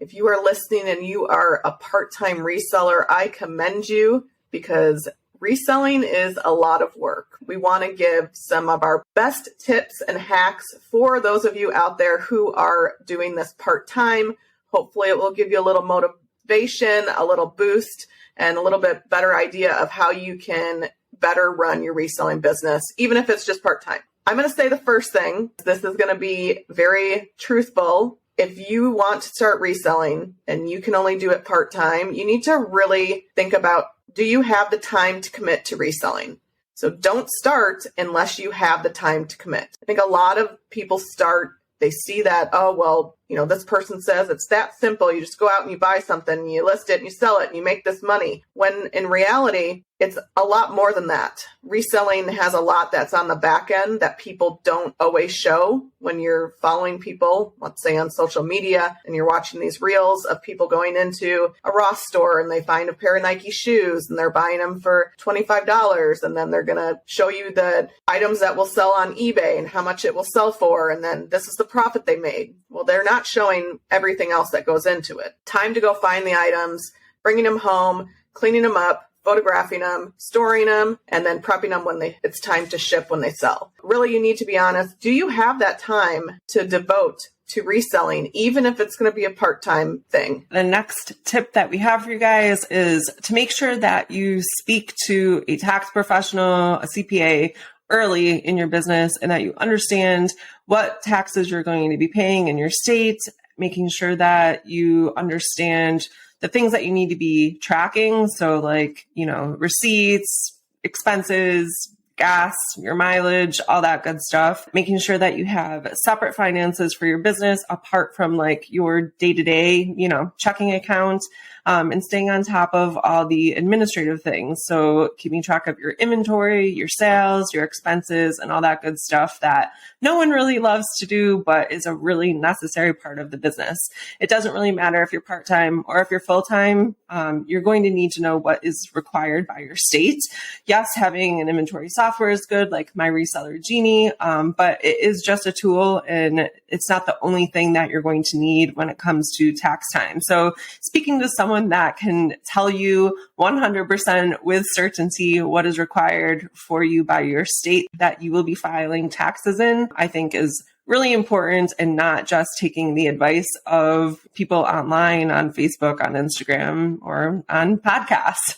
If you are listening and you are a part-time reseller, I commend you because reselling is a lot of work. We want to give some of our best tips and hacks for those of you out there who are doing this part-time. Hopefully it will give you a little motivation, a little boost, and a little bit better idea of how you can better run your reselling business, even if it's just part-time. I'm going to say the first thing. This is going to be very truthful. If you want to start reselling and you can only do it part-time, you need to really think about, do you have the time to commit to reselling? So don't start unless you have the time to commit. I think a lot of people start, they see that, oh, well, this person says it's that simple. You just go out and you buy something, and you list it and you sell it and you make this money. When in reality, it's a lot more than that. Reselling has a lot that's on the back end that people don't always show when you're following people, let's say on social media, and you're watching these reels of people going into a Ross store and they find a pair of Nike shoes and they're buying them for $25. And then they're going to show you the items that will sell on eBay and how much it will sell for. And then this is the profit they made. Well, they're not showing everything else that goes into it. Time to go find the items, bringing them home, cleaning them up, photographing them, storing them, and then prepping them when it's time to ship when they sell. Really, you need to be honest. Do you have that time to devote to reselling, even if it's going to be a part-time thing? The next tip that we have for you guys is to make sure that you speak to a tax professional, a CPA, early in your business, and that you understand what taxes you're going to be paying in your state, making sure that you understand the things that you need to be tracking. So like, receipts, expenses, gas, your mileage, all that good stuff. Making sure that you have separate finances for your business apart from like your day-to-day, checking account, and staying on top of all the administrative things. So keeping track of your inventory, your sales, your expenses, and all that good stuff that no one really loves to do, but is a really necessary part of the business. It doesn't really matter if you're part-time or if you're full-time. You're going to need to know what is required by your state. Yes, having an inventory software is good, like My Reseller Genie, but it is just a tool and it's not the only thing that you're going to need when it comes to tax time. So speaking to someone that can tell you 100% with certainty what is required for you by your state that you will be filing taxes in, I think is really important, and not just taking the advice of people online on Facebook, on Instagram, or on podcasts.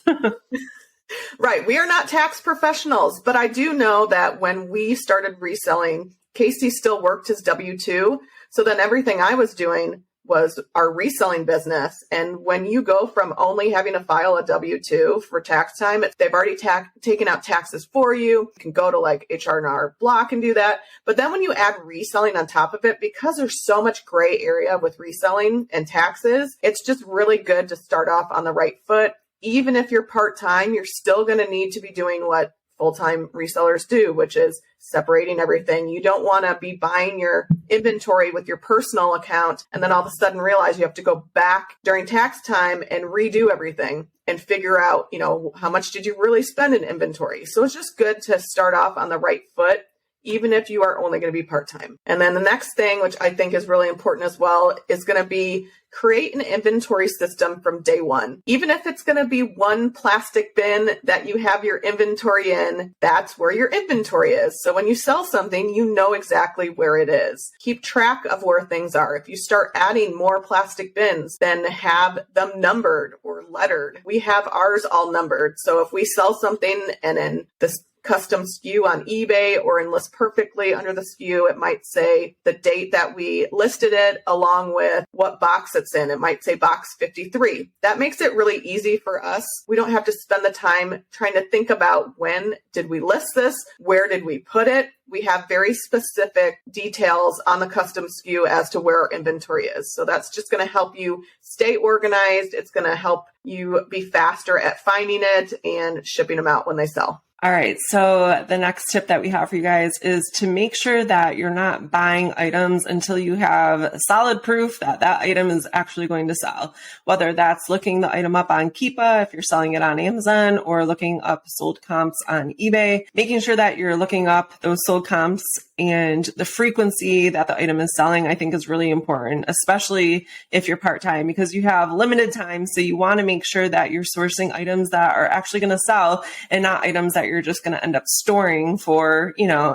Right. We are not tax professionals, but I do know that when we started reselling, Casey still worked his W-2. So then everything I was doing was our reselling business. And when you go from only having to file a W-2 for tax time, they've already taken out taxes for you. You can go to like H&R Block and do that. But then when you add reselling on top of it, because there's so much gray area with reselling and taxes, it's just really good to start off on the right foot. Even if you're part-time, you're still going to need to be doing what full-time resellers do, which is separating everything. You don't want to be buying your inventory with your personal account and then all of a sudden realize you have to go back during tax time and redo everything and figure out, how much did you really spend in inventory? So it's just good to start off on the right foot, even if you are only going to be part-time. And then the next thing, which I think is really important as well, is going to be create an inventory system from day one. Even if it's going to be one plastic bin that you have your inventory in, that's where your inventory is. So when you sell something, you know exactly where it is. Keep track of where things are. If you start adding more plastic bins, then have them numbered or lettered. We have ours all numbered. So if we sell something and then this custom SKU on eBay or in List Perfectly under the SKU, it might say the date that we listed it along with what box it's in. It might say box 53. That makes it really easy for us. We don't have to spend the time trying to think about when did we list this? Where did we put it? We have very specific details on the custom SKU as to where our inventory is. So that's just going to help you stay organized. It's going to help you be faster at finding it and shipping them out when they sell. All right. So the next tip that we have for you guys is to make sure that you're not buying items until you have solid proof that that item is actually going to sell. Whether that's looking the item up on Keepa, if you're selling it on Amazon, or looking up sold comps on eBay, making sure that you're looking up those sold comps and the frequency that the item is selling, I think is really important, especially if you're part-time, because you have limited time. So you want to make sure that you're sourcing items that are actually going to sell and not items that you're just going to end up storing for,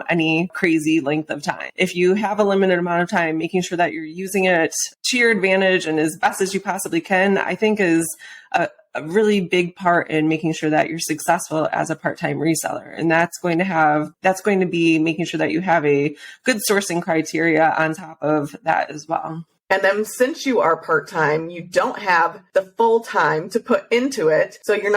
any crazy length of time. If you have a limited amount of time, making sure that you're using it to your advantage and as best as you possibly can, I think is a really big part in making sure that you're successful as a part-time reseller. And that's going to be making sure that you have a good sourcing criteria on top of that as well. And then since you are part-time, you don't have the full time to put into it. So you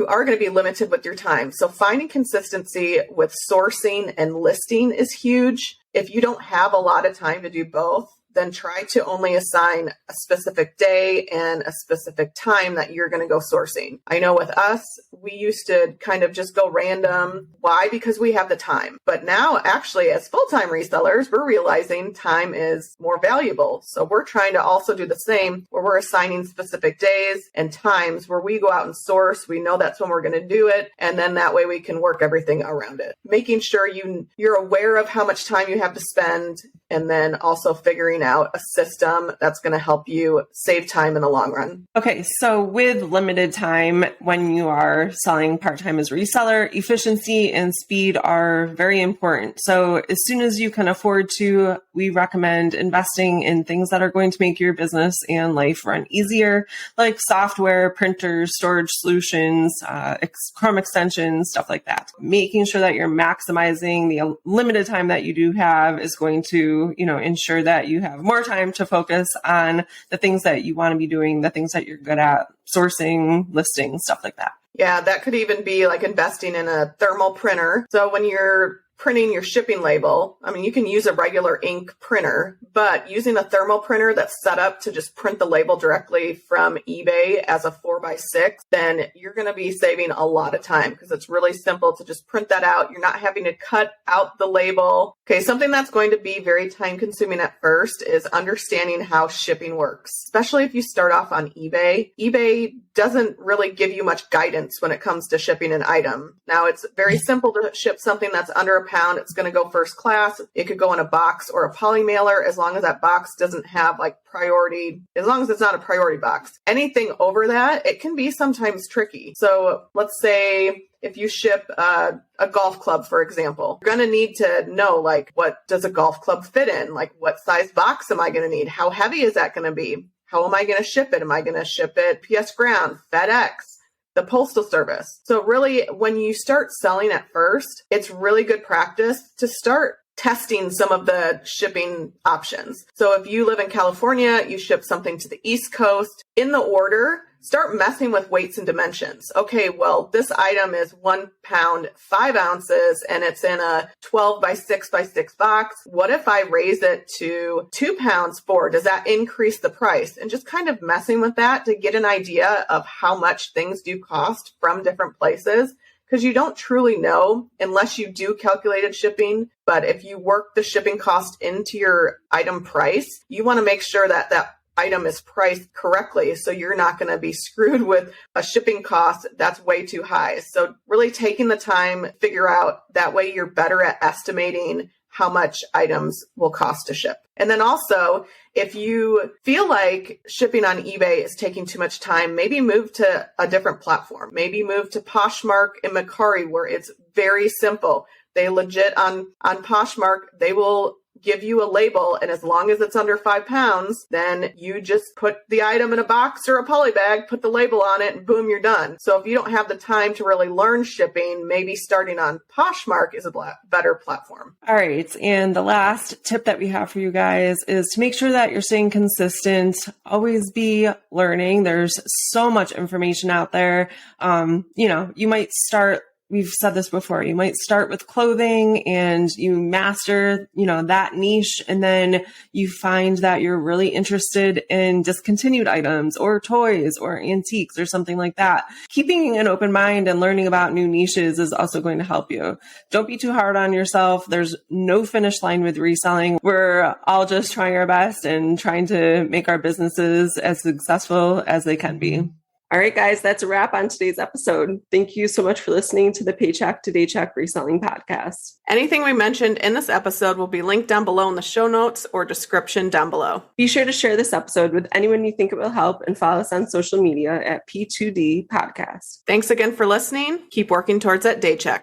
are going to be limited with your time. So finding consistency with sourcing and listing is huge. If you don't have a lot of time to do both, then try to only assign a specific day and a specific time that you're going to go sourcing. I know with us, we used to kind of just go random. Why? Because we have the time. But now actually as full-time resellers, we're realizing time is more valuable. So we're trying to also do the same where we're assigning specific days and times where we go out and source. We know that's when we're going to do it. And then that way we can work everything around it. Making sure you're aware of how much time you have to spend, and then also figuring out a system that's going to help you save time in the long run. Okay, so with limited time, when you are selling part-time as a reseller, efficiency and speed are very important. So as soon as you can afford to, we recommend investing in things that are going to make your business and life run easier, like software, printers, storage solutions, Chrome extensions, stuff like that. Making sure that you're maximizing the limited time that you do have is going to ensure that you have more time to focus on the things that you want to be doing, the things that you're good at, sourcing, listing, stuff like that. Yeah, that could even be like investing in a thermal printer. So when you're printing your shipping label, you can use a regular ink printer, but using a thermal printer that's set up to just print the label directly from eBay as a 4x6, then you're going to be saving a lot of time because it's really simple to just print that out. You're not having to cut out the label. Okay, something that's going to be very time consuming at first is understanding how shipping works, especially if you start off on eBay. eBay doesn't really give you much guidance when it comes to shipping an item. Now, it's very simple to ship something that's under a pound. It's going to go first class. It could go in a box or a poly mailer as long as that box doesn't have priority, as long as it's not a priority box. Anything over that, it can be sometimes tricky. So let's say if you ship a golf club, for example, you're going to need to know, what does a golf club fit in? What size box am I going to need? How heavy is that going to be? How am I going to ship it? Am I going to ship it PS Ground, FedEx, the Postal Service? So really, when you start selling at first, it's really good practice to start testing some of the shipping options. So if you live in California, you ship something to the East Coast, in the order, start messing with weights and dimensions. Okay, well, this item is 1 pound, 5 ounces, and it's in a 12 by 6 by 6 box. What if I raise it to 2 pounds 4? Does that increase the price? And just kind of messing with that to get an idea of how much things do cost from different places. Because you don't truly know unless you do calculated shipping. But if you work the shipping cost into your item price, you want to make sure that that item is priced correctly. So you're not going to be screwed with a shipping cost that's way too high. So really taking the time, figure out that way you're better at estimating how much items will cost to ship. And then also, if you feel like shipping on eBay is taking too much time, maybe move to a different platform. Maybe move to Poshmark and Mercari, where it's very simple. They legit on Poshmark, they will give you a label, and as long as it's under 5 pounds, then you just put the item in a box or a poly bag, put the label on it, and boom, you're done. So if you don't have the time to really learn shipping, maybe starting on Poshmark is a better platform. All right. And the last tip that we have for you guys is to make sure that you're staying consistent. Always be learning. There's so much information out there. You might start we've said this before, you might start with clothing and you master, that niche. And then you find that you're really interested in discontinued items or toys or antiques or something like that. Keeping an open mind and learning about new niches is also going to help you. Don't be too hard on yourself. There's no finish line with reselling. We're all just trying our best and trying to make our businesses as successful as they can be. All right, guys, that's a wrap on today's episode. Thank you so much for listening to the Paycheck to Daycheck Reselling Podcast. Anything we mentioned in this episode will be linked down below in the show notes or description down below. Be sure to share this episode with anyone you think it will help and follow us on social media at P2D Podcast. Thanks again for listening. Keep working towards that Daycheck.